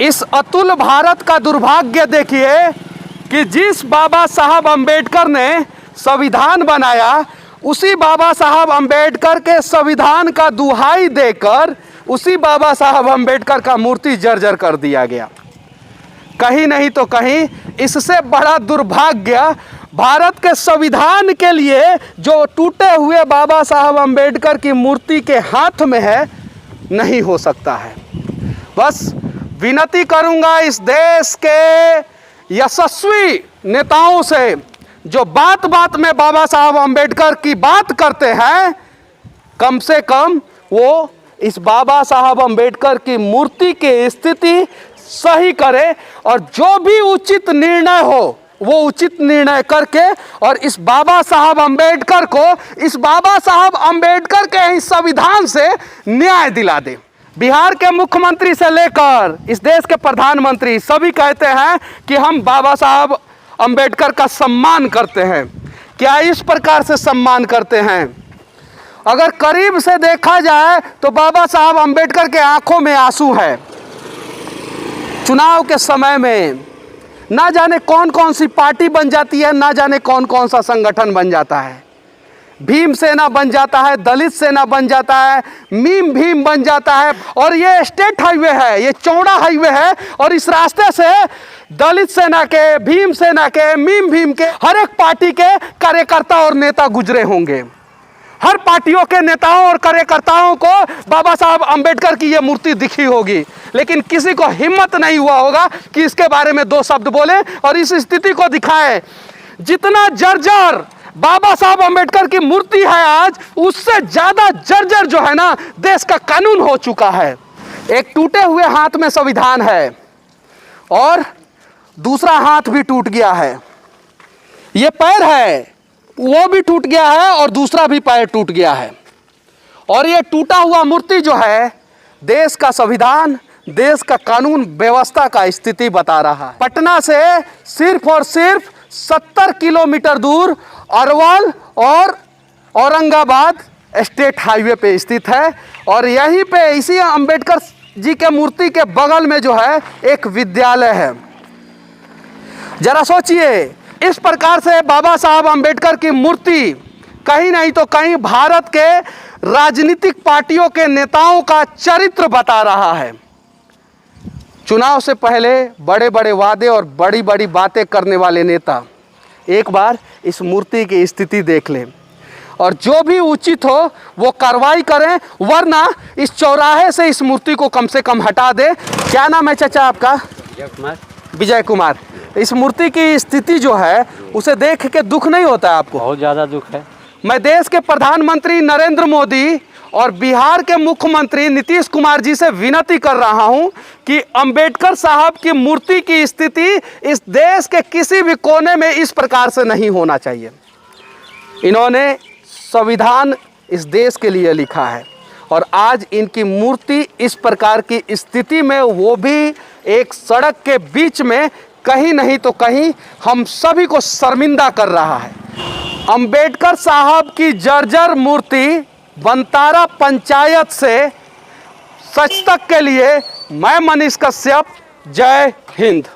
इस अतुल भारत का दुर्भाग्य देखिए कि जिस बाबा साहब अंबेडकर ने संविधान बनाया, उसी बाबा साहब अंबेडकर के संविधान का दुहाई देकर उसी बाबा साहब अंबेडकर का मूर्ति जर्जर कर दिया गया। कहीं नहीं तो कहीं इससे बड़ा दुर्भाग्य भारत के संविधान के लिए जो टूटे हुए बाबा साहब अंबेडकर की मूर्ति के हाथ में है नहीं हो सकता है। बस विनती करूंगा इस देश के यशस्वी नेताओं से, जो बात बात में बाबा साहब अंबेडकर की बात करते हैं, कम से कम वो इस बाबा साहब अंबेडकर की मूर्ति की स्थिति सही करे और जो भी उचित निर्णय हो वो उचित निर्णय करके और इस बाबा साहब अंबेडकर को इस बाबा साहब अंबेडकर के ही संविधान से न्याय दिला दे। बिहार के मुख्यमंत्री से लेकर इस देश के प्रधानमंत्री सभी कहते हैं कि हम बाबा साहब अंबेडकर का सम्मान करते हैं। क्या इस प्रकार से सम्मान करते हैं? अगर करीब से देखा जाए तो बाबा साहब अंबेडकर के आंखों में आंसू है। चुनाव के समय में ना जाने कौन कौन सी पार्टी बन जाती है, ना जाने कौन कौन सा संगठन बन जाता है। भीम सेना बन जाता है, दलित सेना बन जाता है, मीम भीम बन जाता है। और ये स्टेट हाईवे है, ये चौड़ा हाईवे है और इस रास्ते से दलित सेना के, भीम सेना के, मीम भीम के हर एक पार्टी के कार्यकर्ता और नेता गुजरे होंगे। हर पार्टियों के नेताओं और कार्यकर्ताओं को बाबा साहब अंबेडकर की ये मूर्ति दिखी होगी, लेकिन किसी को हिम्मत नहीं हुआ होगा कि इसके बारे में दो शब्द बोले और इस स्थिति को दिखाए। जितना जर्जर बाबा साहब अंबेडकर की मूर्ति है आज, उससे ज्यादा जर्जर जो है ना देश का कानून हो चुका है। एक टूटे हुए हाथ में संविधान है और दूसरा हाथ भी टूट गया है। ये पैर है वो भी टूट गया है और दूसरा भी पैर टूट गया है। और ये टूटा हुआ मूर्ति जो है देश का संविधान, देश का कानून व्यवस्था का स्थिति बता रहा है। पटना से सिर्फ और सिर्फ 70 किलोमीटर दूर अरवल और औरंगाबाद स्टेट हाईवे पे स्थित है। और यहीं पे इसी अंबेडकर जी के मूर्ति के बगल में जो है एक विद्यालय है। जरा सोचिए, इस प्रकार से बाबा साहब अंबेडकर की मूर्ति कहीं नहीं तो कहीं भारत के राजनीतिक पार्टियों के नेताओं का चरित्र बता रहा है। चुनाव से पहले बड़े बड़े वादे और बड़ी बड़ी बातें करने वाले नेता एक बार इस मूर्ति की स्थिति देख लें और जो भी उचित हो वो कार्रवाई करें, वरना इस चौराहे से इस मूर्ति को कम से कम हटा दे। क्या नाम है चाचा आपका? विजय कुमार। इस मूर्ति की स्थिति जो है उसे देख के दुख नहीं होता है आपको? बहुत ज़्यादा दुख है। मैं देश के प्रधानमंत्री नरेंद्र मोदी और बिहार के मुख्यमंत्री नीतीश कुमार जी से विनती कर रहा हूं कि अंबेडकर साहब की मूर्ति की स्थिति इस देश के किसी भी कोने में इस प्रकार से नहीं होना चाहिए। इन्होंने संविधान इस देश के लिए लिखा है और आज इनकी मूर्ति इस प्रकार की स्थिति में, वो भी एक सड़क के बीच में, कहीं नहीं तो कहीं हम सभी को शर्मिंदा कर रहा है। अंबेडकर साहब की जर्जर मूर्ति बनतारा पंचायत से सच तक के लिए मैं मनीष कश्यप, जय हिंद।